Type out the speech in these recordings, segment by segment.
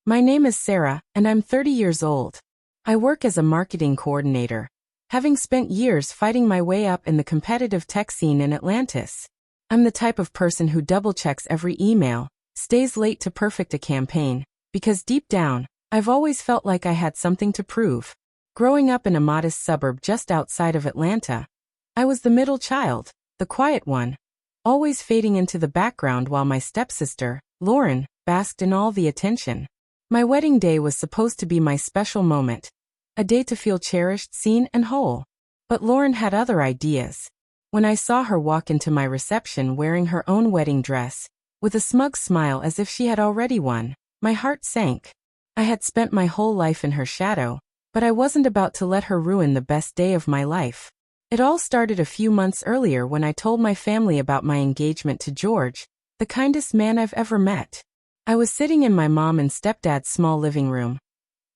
My name is Sarah, and I'm 30 years old. I work as a marketing coordinator, having spent years fighting my way up in the competitive tech scene in Atlantis. I'm the type of person who double-checks every email, stays late to perfect a campaign, because deep down, I've always felt like I had something to prove. Growing up in a modest suburb just outside of Atlanta, I was the middle child, the quiet one, always fading into the background while my stepsister, Lauren, basked in all the attention. My wedding day was supposed to be my special moment, a day to feel cherished, seen, and whole. But Lauren had other ideas. When I saw her walk into my reception wearing her own wedding dress, with a smug smile as if she had already won, my heart sank. I had spent my whole life in her shadow, but I wasn't about to let her ruin the best day of my life. It all started a few months earlier when I told my family about my engagement to George, the kindest man I've ever met. I was sitting in my mom and stepdad's small living room,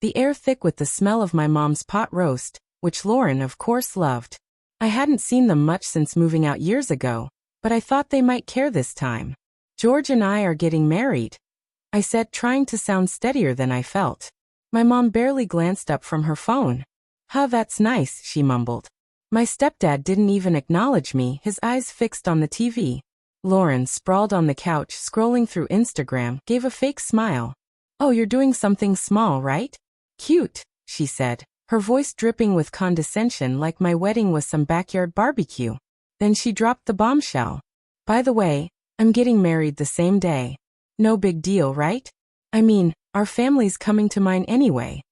the air thick with the smell of my mom's pot roast, which Lauren of course loved. I hadn't seen them much since moving out years ago, but I thought they might care this time. George and I are getting married, I said, trying to sound steadier than I felt. My mom barely glanced up from her phone. "Huh, that's nice," she mumbled. My stepdad didn't even acknowledge me, his eyes fixed on the TV. Lauren, sprawled on the couch scrolling through Instagram, gave a fake smile. "Oh, you're doing something small, right? Cute," she said, her voice dripping with condescension like my wedding was some backyard barbecue. Then she dropped the bombshell. "By the way, I'm getting married the same day. No big deal, right? I mean, our family's coming to mine anyway."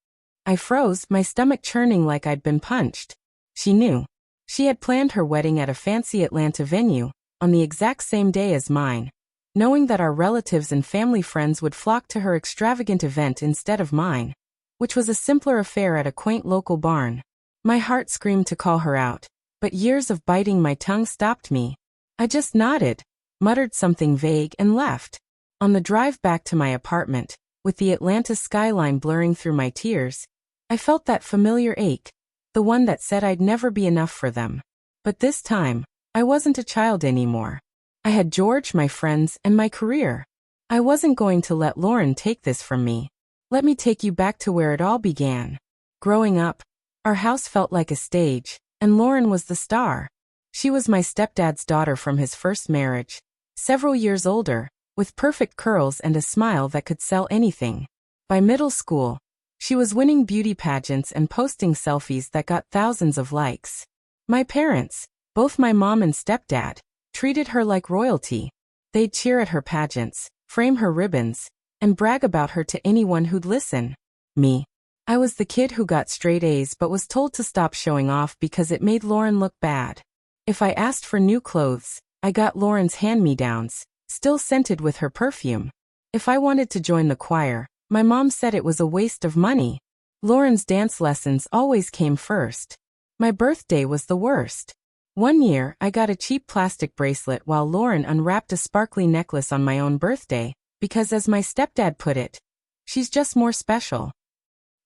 I froze, my stomach churning like I'd been punched. She knew. She had planned her wedding at a fancy Atlanta venue, on the exact same day as mine, knowing that our relatives and family friends would flock to her extravagant event instead of mine, which was a simpler affair at a quaint local barn. My heart screamed to call her out, but years of biting my tongue stopped me. I just nodded, muttered something vague, and left. On the drive back to my apartment, with the Atlanta skyline blurring through my tears, I felt that familiar ache, the one that said I'd never be enough for them. But this time, I wasn't a child anymore. I had George, my friends, and my career. I wasn't going to let Lauren take this from me. Let me take you back to where it all began. Growing up, our house felt like a stage, and Lauren was the star. She was my stepdad's daughter from his first marriage, several years older, with perfect curls and a smile that could sell anything. By middle school, she was winning beauty pageants and posting selfies that got thousands of likes. My parents, both my mom and stepdad, treated her like royalty. They'd cheer at her pageants, frame her ribbons, and brag about her to anyone who'd listen. Me. I was the kid who got straight A's but was told to stop showing off because it made Lauren look bad. If I asked for new clothes, I got Lauren's hand-me-downs, still scented with her perfume. If I wanted to join the choir, my mom said it was a waste of money. Lauren's dance lessons always came first. My birthday was the worst. One year, I got a cheap plastic bracelet while Lauren unwrapped a sparkly necklace on my own birthday, because as my stepdad put it, she's just more special.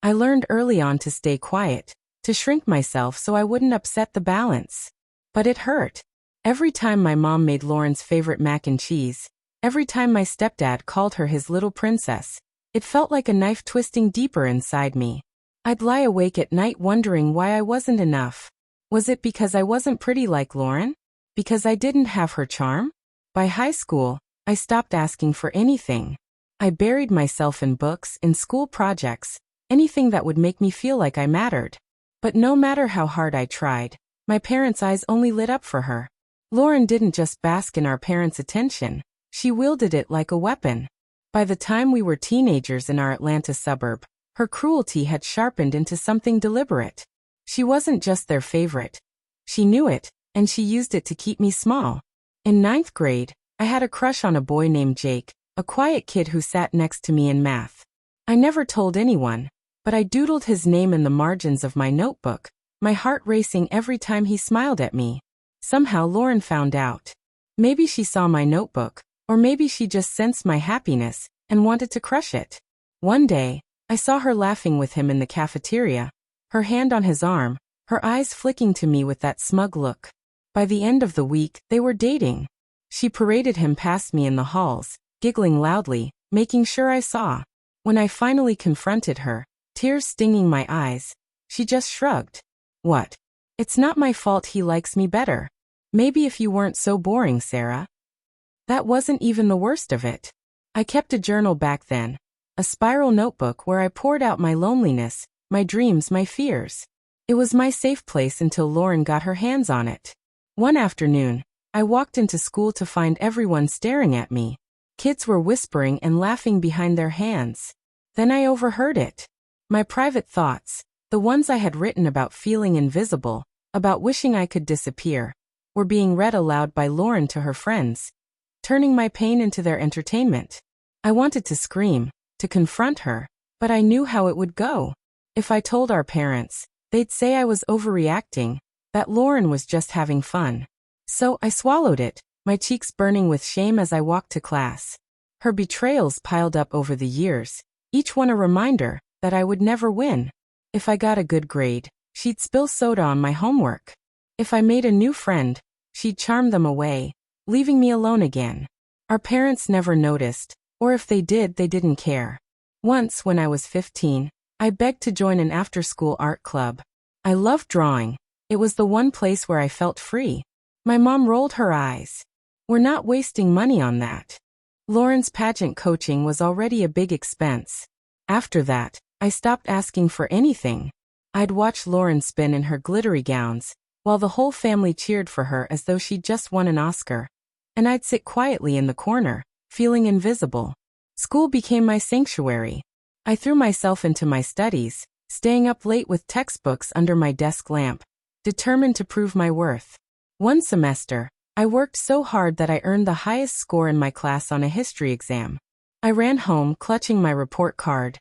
I learned early on to stay quiet, to shrink myself so I wouldn't upset the balance. But it hurt. Every time my mom made Lauren's favorite mac and cheese, every time my stepdad called her his little princess, it felt like a knife twisting deeper inside me. I'd lie awake at night wondering why I wasn't enough. Was it because I wasn't pretty like Lauren? Because I didn't have her charm? By high school, I stopped asking for anything. I buried myself in books, in school projects, anything that would make me feel like I mattered. But no matter how hard I tried, my parents' eyes only lit up for her. Lauren didn't just bask in our parents' attention, she wielded it like a weapon. By the time we were teenagers in our Atlanta suburb, her cruelty had sharpened into something deliberate. She wasn't just their favorite. She knew it, and she used it to keep me small. In 9th grade, I had a crush on a boy named Jake, a quiet kid who sat next to me in math. I never told anyone, but I doodled his name in the margins of my notebook, my heart racing every time he smiled at me. Somehow Lauren found out. Maybe she saw my notebook, or maybe she just sensed my happiness and wanted to crush it. One day, I saw her laughing with him in the cafeteria, her hand on his arm, her eyes flicking to me with that smug look. By the end of the week, they were dating. She paraded him past me in the halls, giggling loudly, making sure I saw. When I finally confronted her, tears stinging my eyes, she just shrugged. What? It's not my fault he likes me better. Maybe if you weren't so boring, Sarah. That wasn't even the worst of it. I kept a journal back then, a spiral notebook where I poured out my loneliness, my dreams, my fears. It was my safe place until Lauren got her hands on it. One afternoon, I walked into school to find everyone staring at me. Kids were whispering and laughing behind their hands. Then I overheard it. My private thoughts, the ones I had written about feeling invisible, about wishing I could disappear, were being read aloud by Lauren to her friends, turning my pain into their entertainment. I wanted to scream, to confront her, but I knew how it would go. If I told our parents, they'd say I was overreacting, that Lauren was just having fun. So I swallowed it, my cheeks burning with shame as I walked to class. Her betrayals piled up over the years, each one a reminder that I would never win. If I got a good grade, she'd spill soda on my homework. If I made a new friend, she'd charm them away, leaving me alone again. Our parents never noticed, or if they did, they didn't care. Once, when I was 15, I begged to join an after-school art club. I loved drawing. It was the one place where I felt free. My mom rolled her eyes. We're not wasting money on that. Lauren's pageant coaching was already a big expense. After that, I stopped asking for anything. I'd watch Lauren spin in her glittery gowns, while the whole family cheered for her as though she'd just won an Oscar. And I'd sit quietly in the corner, feeling invisible. School became my sanctuary. I threw myself into my studies, staying up late with textbooks under my desk lamp, determined to prove my worth. One semester, I worked so hard that I earned the highest score in my class on a history exam. I ran home clutching my report card,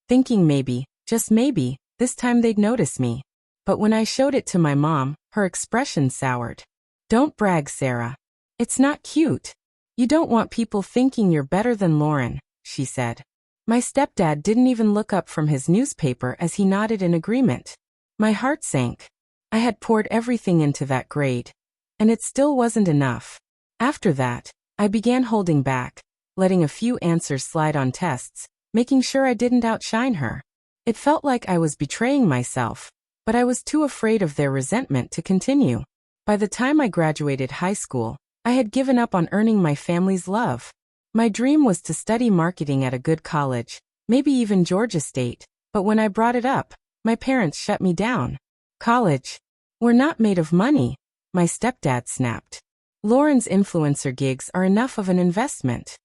thinking maybe, just maybe, this time they'd notice me. But when I showed it to my mom, her expression soured. Don't brag, Sarah. It's not cute. You don't want people thinking you're better than Lauren, she said. My stepdad didn't even look up from his newspaper as he nodded in agreement. My heart sank. I had poured everything into that grade. And it still wasn't enough. After that, I began holding back, letting a few answers slide on tests, making sure I didn't outshine her. It felt like I was betraying myself, but I was too afraid of their resentment to continue. By the time I graduated high school, I had given up on earning my family's love. My dream was to study marketing at a good college, maybe even Georgia State, but when I brought it up, my parents shut me down. College? We're not made of money, my stepdad snapped. Lauren's influencer gigs are enough of an investment.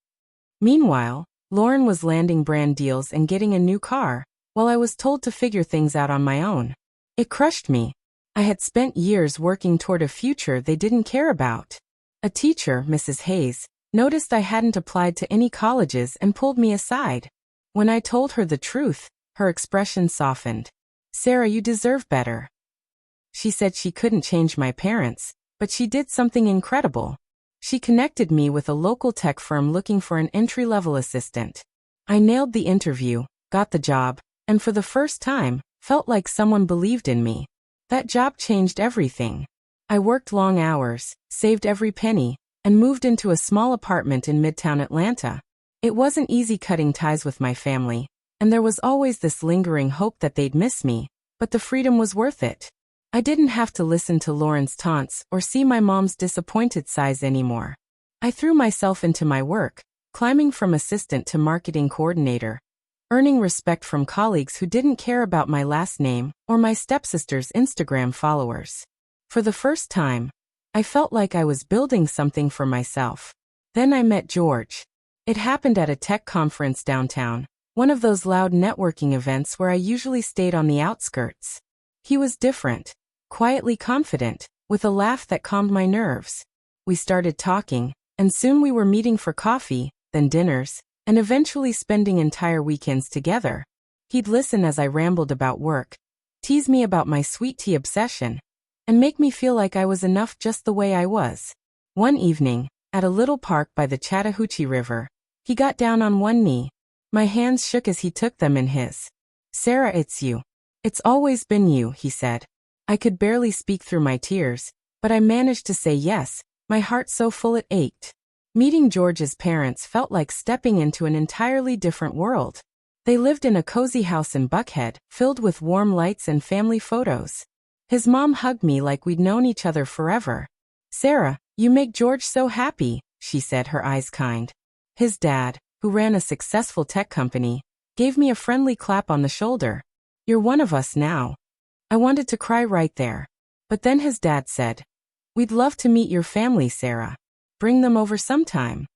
Meanwhile, Lauren was landing brand deals and getting a new car, while I was told to figure things out on my own. It crushed me. I had spent years working toward a future they didn't care about. A teacher, Mrs. Hayes, noticed I hadn't applied to any colleges and pulled me aside. When I told her the truth, her expression softened. Sarah, you deserve better. She said she couldn't change my parents, but she did something incredible. She connected me with a local tech firm looking for an entry-level assistant. I nailed the interview, got the job, and for the first time, felt like someone believed in me. That job changed everything. I worked long hours, saved every penny, and moved into a small apartment in Midtown Atlanta. It wasn't easy cutting ties with my family, and there was always this lingering hope that they'd miss me, but the freedom was worth it. I didn't have to listen to Lauren's taunts or see my mom's disappointed sighs anymore. I threw myself into my work, climbing from assistant to marketing coordinator, earning respect from colleagues who didn't care about my last name or my stepsister's Instagram followers. For the first time, I felt like I was building something for myself. Then I met George. It happened at a tech conference downtown, one of those loud networking events where I usually stayed on the outskirts. He was different, quietly confident, with a laugh that calmed my nerves. We started talking, and soon we were meeting for coffee, then dinners, and eventually spending entire weekends together. He'd listen as I rambled about work, tease me about my sweet tea obsession, and make me feel like I was enough just the way I was. One evening, at a little park by the Chattahoochee River, he got down on one knee. My hands shook as he took them in his. Sarah, it's you. It's always been you, he said. I could barely speak through my tears, but I managed to say yes, my heart so full it ached. Meeting George's parents felt like stepping into an entirely different world. They lived in a cozy house in Buckhead, filled with warm lights and family photos. His mom hugged me like we'd known each other forever. "Sarah, you make George so happy," she said, her eyes kind. His dad, who ran a successful tech company, gave me a friendly clap on the shoulder. "You're one of us now." I wanted to cry right there. But then his dad said, "We'd love to meet your family, Sarah. Bring them over sometime."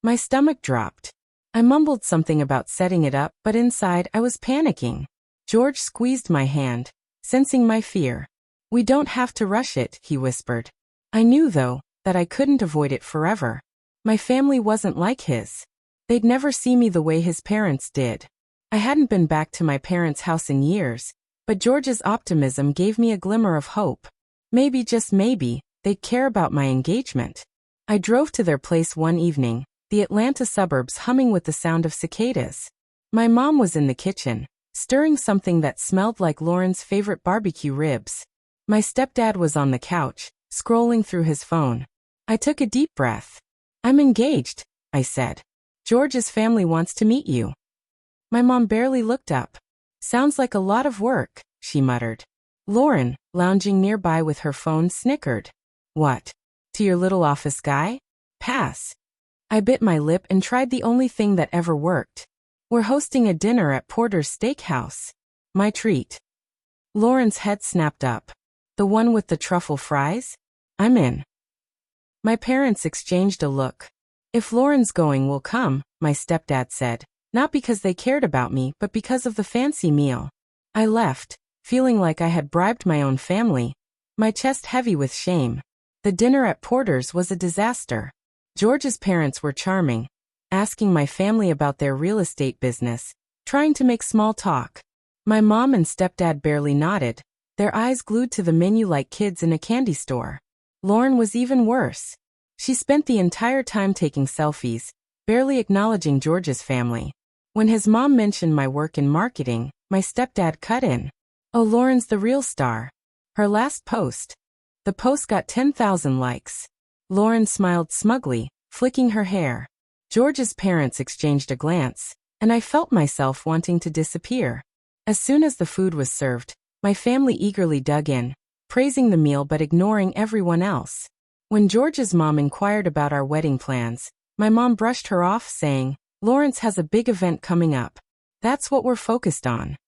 My stomach dropped. I mumbled something about setting it up, but inside I was panicking. George squeezed my hand, sensing my fear. "We don't have to rush it," he whispered. I knew, though, that I couldn't avoid it forever. My family wasn't like his. They'd never see me the way his parents did. I hadn't been back to my parents' house in years, but George's optimism gave me a glimmer of hope. Maybe, just maybe, they'd care about my engagement. I drove to their place one evening, the Atlanta suburbs humming with the sound of cicadas. My mom was in the kitchen, stirring something that smelled like Lauren's favorite barbecue ribs. My stepdad was on the couch, scrolling through his phone. I took a deep breath. "I'm engaged," I said. "George's family wants to meet you." My mom barely looked up. "Sounds like a lot of work," she muttered. Lauren, lounging nearby with her phone, snickered. "What? To your little office guy? Pass." I bit my lip and tried the only thing that ever worked. "We're hosting a dinner at Porter's Steakhouse. My treat." Lauren's head snapped up. "The one with the truffle fries? I'm in." My parents exchanged a look. "If Lauren's going, we'll come," my stepdad said, not because they cared about me, but because of the fancy meal. I left, feeling like I had bribed my own family, my chest heavy with shame. The dinner at Porter's was a disaster. George's parents were charming, asking my family about their real estate business, trying to make small talk. My mom and stepdad barely nodded, their eyes glued to the menu like kids in a candy store. Lauren was even worse. She spent the entire time taking selfies, barely acknowledging George's family. When his mom mentioned my work in marketing, my stepdad cut in. "Oh, Lauren's the real star. Her last post. The post got 10,000 likes." Lauren smiled smugly, flicking her hair. George's parents exchanged a glance, and I felt myself wanting to disappear. As soon as the food was served, my family eagerly dug in, praising the meal but ignoring everyone else. When George's mom inquired about our wedding plans, my mom brushed her off, saying, "Lawrence has a big event coming up. That's what we're focused on."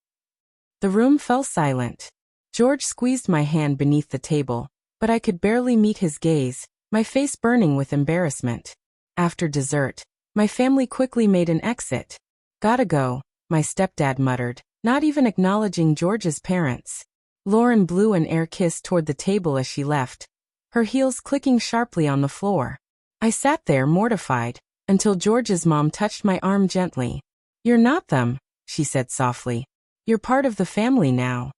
The room fell silent. George squeezed my hand beneath the table, but I could barely meet his gaze, my face burning with embarrassment. After dessert, my family quickly made an exit. "Gotta go," my stepdad muttered, not even acknowledging George's parents. Lauren blew an air kiss toward the table as she left, her heels clicking sharply on the floor. I sat there mortified, until George's mom touched my arm gently. "You're not them," she said softly. "You're part of the family now."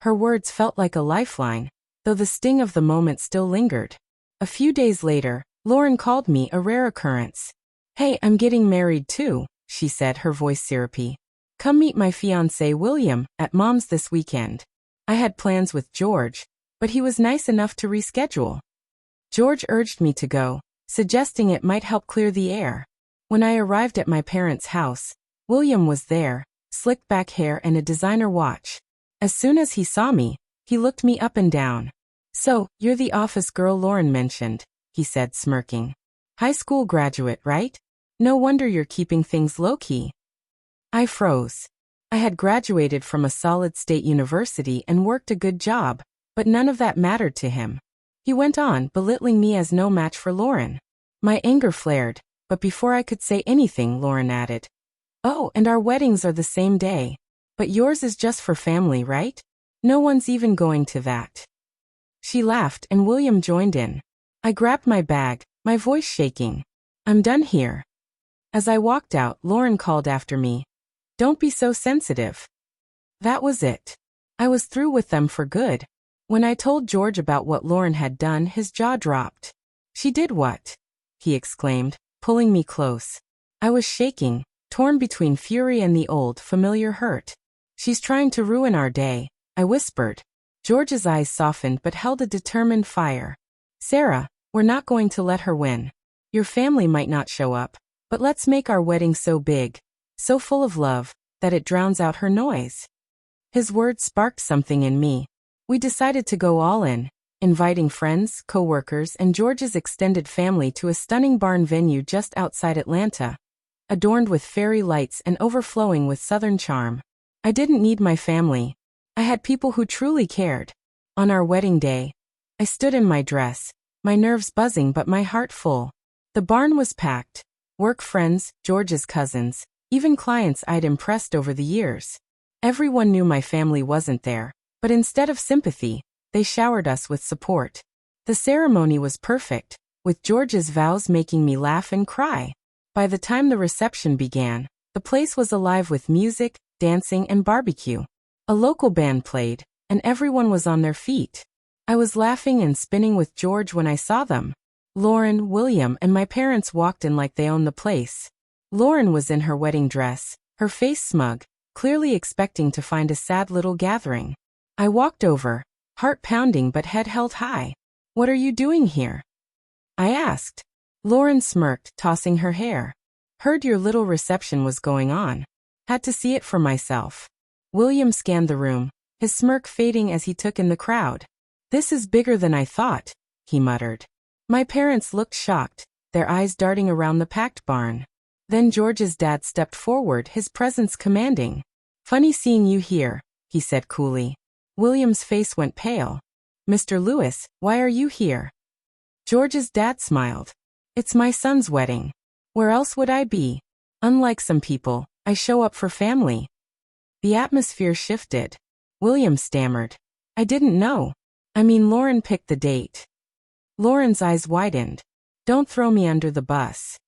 Her words felt like a lifeline, though the sting of the moment still lingered. A few days later, Lauren called me, a rare occurrence. "Hey, I'm getting married too," she said, her voice syrupy. "Come meet my fiancé William at Mom's this weekend." I had plans with George, but he was nice enough to reschedule. George urged me to go, suggesting it might help clear the air. When I arrived at my parents' house, William was there, slicked back hair and a designer watch. As soon as he saw me, he looked me up and down. "So, you're the office girl Lauren mentioned," he said, smirking. "High school graduate, right? No wonder you're keeping things low-key." I froze. I had graduated from a solid state university and worked a good job, but none of that mattered to him. He went on, belittling me as no match for Lauren. My anger flared, but before I could say anything, Lauren added, "Oh, and our weddings are the same day. But yours is just for family, right? No one's even going to that." She laughed and William joined in. I grabbed my bag, my voice shaking. "I'm done here." As I walked out, Lauren called after me, "Don't be so sensitive." That was it. I was through with them for good. When I told George about what Lauren had done, his jaw dropped. "She did what?" he exclaimed, pulling me close. I was shaking, torn between fury and the old, familiar hurt. "She's trying to ruin our day," I whispered. George's eyes softened but held a determined fire. "Sarah, we're not going to let her win. Your family might not show up, but let's make our wedding so big, so full of love, that it drowns out her noise. His words sparked something in me. We decided to go all in, inviting friends, co-workers, and George's extended family to a stunning barn venue just outside Atlanta, adorned with fairy lights and overflowing with Southern charm. I didn't need my family. I had people who truly cared. On our wedding day, I stood in my dress, my nerves buzzing but my heart full. The barn was packed. Work friends, George's cousins, even clients I'd impressed over the years. Everyone knew my family wasn't there, but instead of sympathy, they showered us with support. The ceremony was perfect, with George's vows making me laugh and cry. By the time the reception began, the place was alive with music, dancing, and barbecue. A local band played, and everyone was on their feet. I was laughing and spinning with George when I saw them. Lauren, William, and my parents walked in like they owned the place. Lauren was in her wedding dress, her face smug, clearly expecting to find a sad little gathering. I walked over, heart pounding but head held high. "What are you doing here?" I asked. Lauren smirked, tossing her hair. "Heard your little reception was going on. Had to see it for myself." William scanned the room, his smirk fading as he took in the crowd. "This is bigger than I thought," he muttered. My parents looked shocked, their eyes darting around the packed barn. Then George's dad stepped forward, his presence commanding. "Funny seeing you here," he said coolly. William's face went pale. "Mr. Lewis, why are you here?" George's dad smiled. "It's my son's wedding. Where else would I be? Unlike some people, I show up for family." The atmosphere shifted. William stammered. "I didn't know. I mean, Lauren picked the date." Lauren's eyes widened. "Don't throw me under the bus."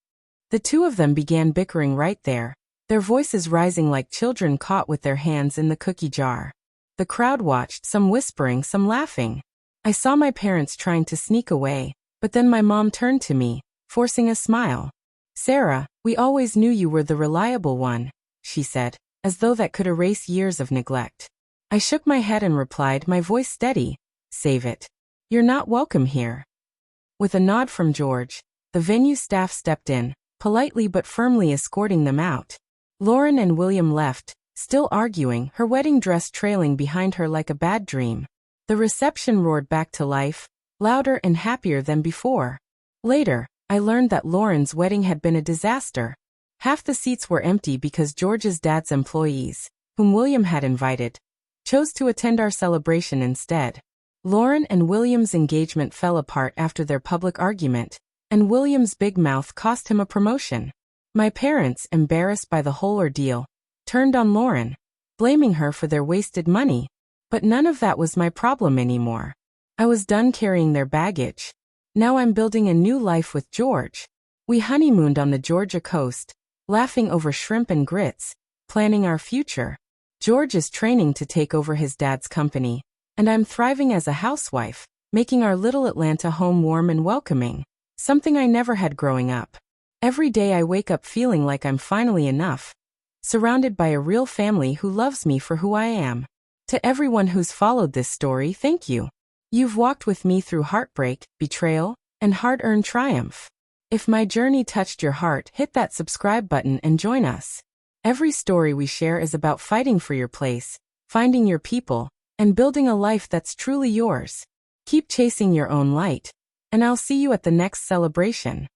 The two of them began bickering right there, their voices rising like children caught with their hands in the cookie jar. The crowd watched, some whispering, some laughing. I saw my parents trying to sneak away, but then my mom turned to me, forcing a smile. "Sarah, we always knew you were the reliable one," she said, as though that could erase years of neglect. I shook my head and replied, my voice steady, "Save it. You're not welcome here." With a nod from George, the venue staff stepped in, politely but firmly escorting them out. Lauren and William left, still arguing, her wedding dress trailing behind her like a bad dream. The reception roared back to life, louder and happier than before. Later, I learned that Lauren's wedding had been a disaster. Half the seats were empty because George's dad's employees, whom William had invited, chose to attend our celebration instead. Lauren and William's engagement fell apart after their public argument, and William's big mouth cost him a promotion. My parents, embarrassed by the whole ordeal, turned on Lauren, blaming her for their wasted money. But none of that was my problem anymore. I was done carrying their baggage. Now I'm building a new life with George. We honeymooned on the Georgia coast, laughing over shrimp and grits, planning our future. George is training to take over his dad's company, and I'm thriving as a housewife, making our little Atlanta home warm and welcoming, something I never had growing up. Every day I wake up feeling like I'm finally enough, surrounded by a real family who loves me for who I am. To everyone who's followed this story, thank you. You've walked with me through heartbreak, betrayal, and hard-earned triumph. If my journey touched your heart, hit that subscribe button and join us. Every story we share is about fighting for your place, finding your people, and building a life that's truly yours. Keep chasing your own light, and I'll see you at the next celebration.